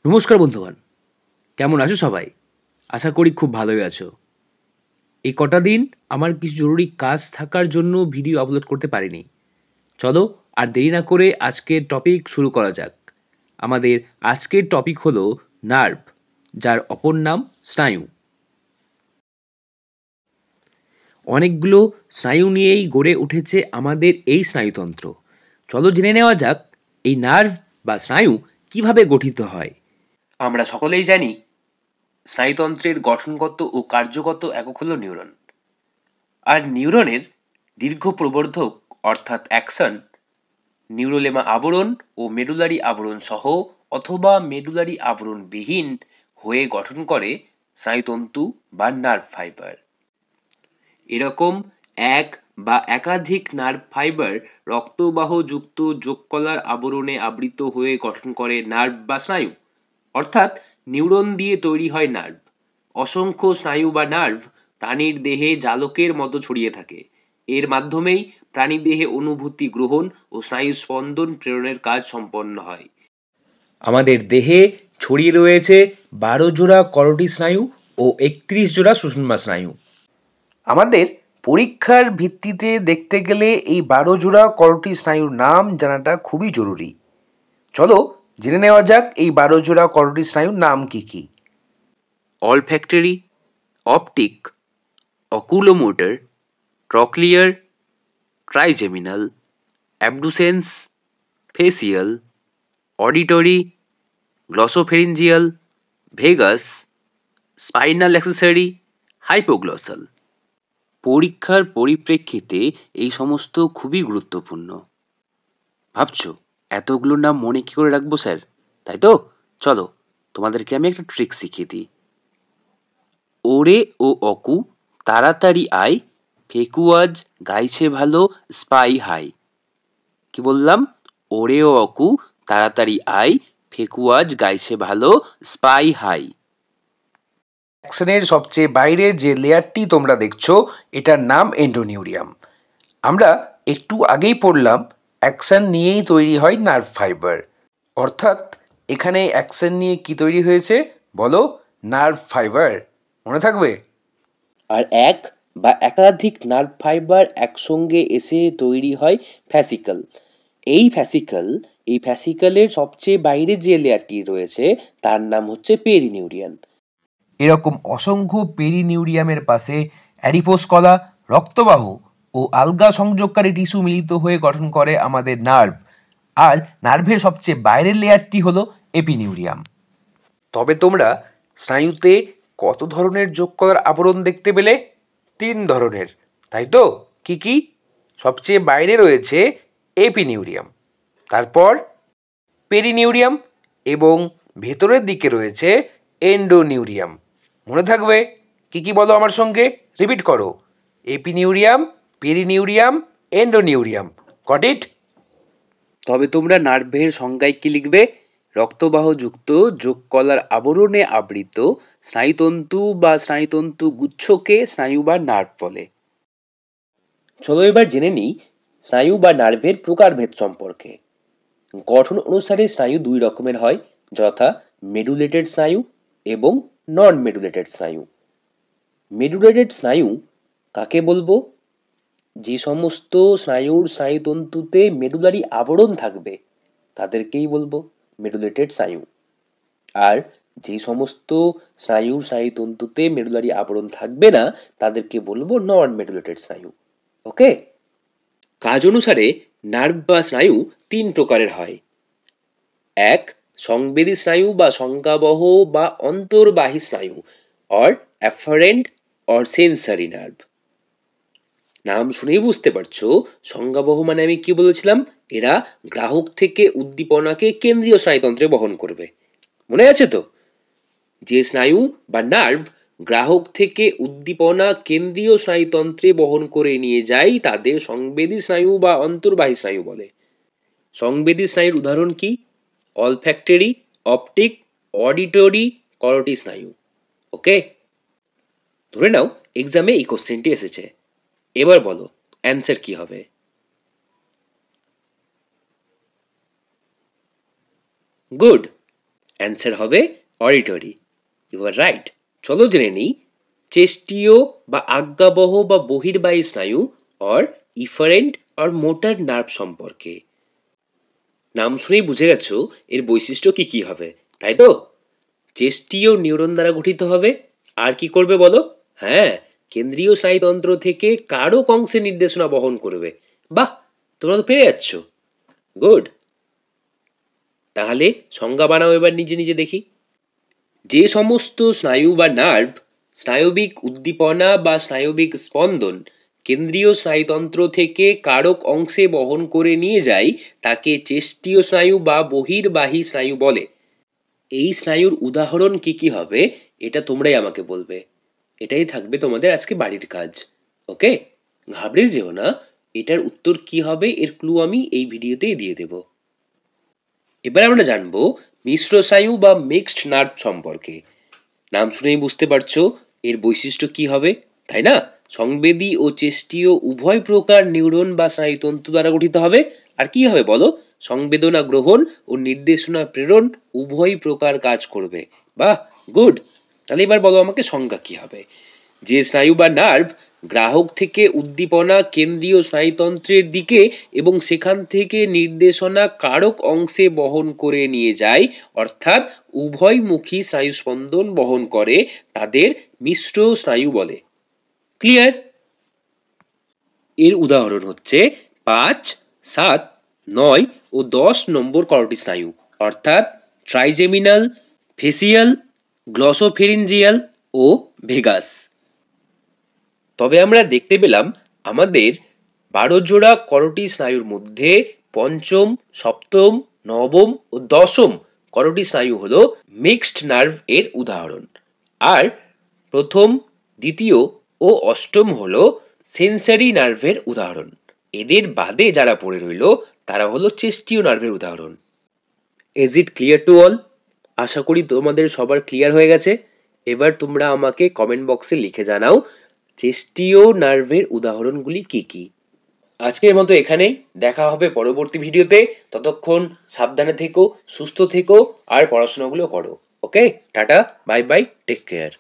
নমস্কার বন্ধুগণ, কেমন আছো সবাই? আশা করি খুব ভালোই আছো। এই কটা দিন আমার কিছু জরুরি কাজ থাকার জন্য ভিডিও আপলোড করতে পারিনি। চলো আর দেরি না করে আজকের টপিক শুরু করা যাক। আমাদের আজকের টপিক হলো নার্ভ, যার অপর নাম স্নায়ু। অনেকগুলো স্নায়ু নিয়েই গড়ে উঠেছে আমাদের এই স্নায়ুতন্ত্র। চলো জেনে নেওয়া যাক এই নার্ভ বা স্নায়ু কিভাবে গঠিত হয়। আমরা সকলেই জানি স্নায়ুতন্ত্রের গঠনগত ও কার্যগত একক হলো নিউরন। আর নিউরনের দীর্ঘ প্রবর্ধক অর্থাৎ অ্যাক্সন, নিউরোলেমা আবরণ ও মেডুলারি আবরণ সহ অথবা মেডুলারি আবরণবিহীন হয়ে গঠন করে স্নায়ুতন্তু বা নার্ভ ফাইবার। এরকম এক বা একাধিক নার্ভ ফাইবার রক্তবাহ যুক্ত যোগকলার আবরণে আবৃত হয়ে গঠন করে নার্ভ বা স্নায়ু। অর্থাৎ নিউরন দিয়ে তৈরি হয় নার্ভ। অসংখ্য স্নায়ু বা নার্ভ প্রাণীর দেহে জালকের মতো ছড়িয়ে থাকে। এর মাধ্যমেই প্রাণীদেহে অনুভূতি গ্রহণ ও স্নায়ু স্পন্দন প্রেরণের কাজ সম্পন্ন হয়। আমাদের দেহে ছড়িয়ে রয়েছে 12 জোড়া করোটি স্নায়ু ও 31 জোড়া সুষুম্না স্নায়ু। আমাদের পরীক্ষার ভিত্তিতে দেখতে গেলে এই 12 জোড়া করোটি স্নায়ুর নাম জানাটা খুবই জরুরি। চলো জেনে নেওয়া যাক এই 12 জোড়া করোটি স্নায়ুর নাম কি কি। Olfactory, optic, oculomotor, trochlear, trigeminal, abducens, facial, auditory, glossopharyngeal, vagus, spinal accessory, hypoglossal. পরীক্ষার পরিপ্রেক্ষিতে এই সমস্ত খুবই গুরুত্বপূর্ণ। ভাবছো এতগুলো নাম মনে কি করে রাখবো স্যার, তাই তো? চলো তোমাদেরকে আমি একটা ট্রিক শিখিয়ে দিই। ওরে ও অকু তাড়াতাড়ি আয়, ফেকুয়াজ গাইছে ভালো, স্পাই হাই। কি বললাম? ওরে ও অকু তাড়াতাড়ি আয়, ফেকুয়াজ গাইছে ভালো, স্পাই হাই। অ্যাকশনের সবচেয়ে বাইরে যে লেয়ারটি তোমরা দেখছো এটার নাম এন্ডোনিউরিয়াম। আমরা একটু আগেই পড়লাম অ্যাকশন নিয়েই তৈরি হয় নার্ভ ফাইবার। অর্থাৎ এখানে অ্যাকশন নিয়ে কি তৈরি হয়েছে বলো? Nerve fibre. মনে থাকবে? আর এক বা একাধিক নার্ভ ফাইবার একসঙ্গে এসে তৈরি হয় ফ্যাসিকল। এই ফ্যাসিকলের সবচেয়ে বাইরে যে লেয়ারটি রয়েছে তার নাম হচ্ছে পেরিনিউরিয়ান। এরকম অসংখ্য পেরিনিউরিয়ামের পাশে অ্যাডিপোস কলা, রক্তবাহ ও আলগা সংযোগকারী টিস্যু মিলিত হয়ে গঠন করে আমাদের নার্ভ। আর নার্ভের সবচেয়ে বাইরের লেয়ারটি হলো এপিনিউরিয়াম। তবে তোমরা স্নায়ুতে কত ধরনের যোগকলার আবরণ দেখতে পেলে? 3 ধরনের, তাই তো? কি কি? সবচেয়ে বাইরে রয়েছে এপিনিউরিয়াম, তারপর পেরিনিউরিয়াম এবং ভেতরের দিকে রয়েছে এন্ডোনিউরিয়াম। মনে থাকবে? কি কি বলো আমার সঙ্গে? রিপিট করো। Epineurium, perineurium, endoneurium. Got it? তবে তোমরা নার্ভের সংজ্ঞায় কি লিখবে? রক্তবাহযুক্ত যোগকলার আবরণে আবৃত স্নায়ুতন্তু বা স্নায়ুতন্তু গুচ্ছকে স্নায়ু বা নার্ভ বলে। চলো এবার জেনে নিই স্নায়ু বা নার্ভের প্রকারভেদ সম্পর্কে। গঠন অনুসারে স্নায়ু দুই রকমের হয়, যথা মেডুলেটেড স্নায়ু এবং নন মেডুলেটেড স্নায়ু। মেডুলেটেড স্নায়ু কাকে বলবো? যে সমস্ত স্নায়ুর স্নায়ুতন্তুতে মেডুলারি আবরণ থাকবে তাদেরকেই বলবো মেডুলেটেড স্নায়ু। আর যে সমস্ত স্নায়ুর স্নায়ুতন্তুতে মেডুলারি আবরণ থাকবে না তাদেরকে বলবো নন মেডুলেটেড স্নায়ু। ওকে? কাজ অনুসারে নার্ভ বা স্নায়ু 3 প্রকারের হয়। এক, সংবেদী স্নায়ু বা সংজ্ঞাবহ বা অন্তর্বাহী স্নায়ু or afferent or sensory nerve. নাম শুনেই বুঝতে পারছো সংজ্ঞাবহ মানে আমি কি বলেছিলাম? এরা গ্রাহক থেকে উদ্দীপনাকে কেন্দ্রীয় স্নায়ুতন্ত্রে বহন করবে। মনে আছে তো? যে স্নায়ু বা নার্ভ গ্রাহক থেকে উদ্দীপনা কেন্দ্রীয় স্নায়ুতন্ত্রে বহন করে নিয়ে যায় তাদের সংবেদী স্নায়ু বা অন্তর্বাহী স্নায়ু বলে। সংবেদী স্নায়ুর উদাহরণ কি? অলফ্যাক্টরি, অপটিক, অডিটরি, করোটি স্নায়ু। ওকে? ধরে নাও এক্সামে এই কোশ্চেনটি এসেছে। এবার বলো অ্যান্সার কি হবে? গুড। অ্যান্সার হবে অডিটরি। You are right. চলো জেনে নিই চেস্টীয় বা আজ্ঞাবহ বা বহির্বাহী স্নায়ু or efferent or motor nerve সম্পর্কে। নাম শুনেই বুঝে গেছো এর বৈশিষ্ট্য কি কি হবে, তাই তো? চেস্টীয় নিউরন দ্বারা গঠিত হবে। আর কি করবে বলো? হ্যাঁ, কেন্দ্রীয় স্নায়ুতন্ত্র থেকে কারক অংশে নির্দেশনা বহন করবে। বাহ, তোমরা তো পেরে যাচ্ছ। গুড। তাহলে সংজ্ঞা বানাও এবার নিজে নিজে দেখি। যে সমস্ত স্নায়ু বা নার্ভ স্নায়বিক উদ্দীপনা বা স্নায়বিক স্পন্দন কেন্দ্রীয় স্নায়ুতন্ত্র থেকে কারক অংশে বহন করে নিয়ে যায় তাকে চেষ্টীয় স্নায়ু বা বহির্বাহী স্নায়ু বলে। এই স্নায়ুর উদাহরণ কি কি হবে এটা তোমরাই আমাকে বলবে। এটাই থাকবে তোমাদের আজকে বাড়ির কাজ। ওকে, ঘাবড়ে যেও না। এটার উত্তর কি হবে এর ক্লু আমি এই ভিডিওতেই দিয়ে দেব। এবার আমরা জানবো মিশ্র স্নায়ু বা মিক্সড নার্ভ সম্পর্কে। নাম শুনেই বুঝতে পারছো এর বৈশিষ্ট্য কি হবে, তাই না? সংবেদী ও চেষ্টীয় উভয় প্রকার নিউরন বা স্নায়ুতন্ত্র দ্বারা গঠিত হবে। আর কি হবে বলো? সংবেদনা গ্রহণ ও নির্দেশনা প্রেরণ উভয় প্রকার কাজ করবে। বাহ, গুড। তাহলে এবার বলো আমাকে সংজ্ঞা কি হবে? যে স্নায়ু বা নার্ভ গ্রাহক থেকে উদ্দীপনা কেন্দ্রীয় স্নায়ুতন্ত্রের দিকে এবং সেখান থেকে নির্দেশনা কারক অংশে বহন করে নিয়ে যায়, অর্থাৎ উভয়মুখী স্নায়ুস্পন্দন বহন করে, তাদের মিশ্র স্নায়ু বলে। ক্লিয়ার? এর উদাহরণ হচ্ছে 5, 7, 9 ও 10 নম্বর করোটি স্নায়ু, অর্থাৎ ট্রাইজেমিনাল, ফেসিয়াল, গ্লসোফেরিঞ্জিয়াল ও ভেগাস। তবে আমরা দেখতে পেলাম আমাদের 12 জোড়া করোটি স্নায়ুর মধ্যে পঞ্চম, সপ্তম, নবম ও দশম করোটি স্নায়ু হলো মিক্সড নার্ভ এর উদাহরণ। আর প্রথম, দ্বিতীয় ও অষ্টম হলো সেন্সারি নার্ভের উদাহরণ। এদের বাদে যারা পড়ে রইল তারা হলো চেস্টীয় নার্ভের উদাহরণ। Is it clear to all? আশা করি তোমাদের সবার ক্লিয়ার হয়ে গেছে। এবার তোমরা আমাকে কমেন্ট বক্সে লিখে জানাও চেস্টীয় নার্ভের উদাহরণগুলি কি কি। আজকের মতো এখানেই, দেখা হবে পরবর্তী ভিডিওতে। ততক্ষণ সাবধানে থেকো, সুস্থ থেকো আর পড়াশোনাগুলো করো। Okay, ta-ta, bye bye, take care.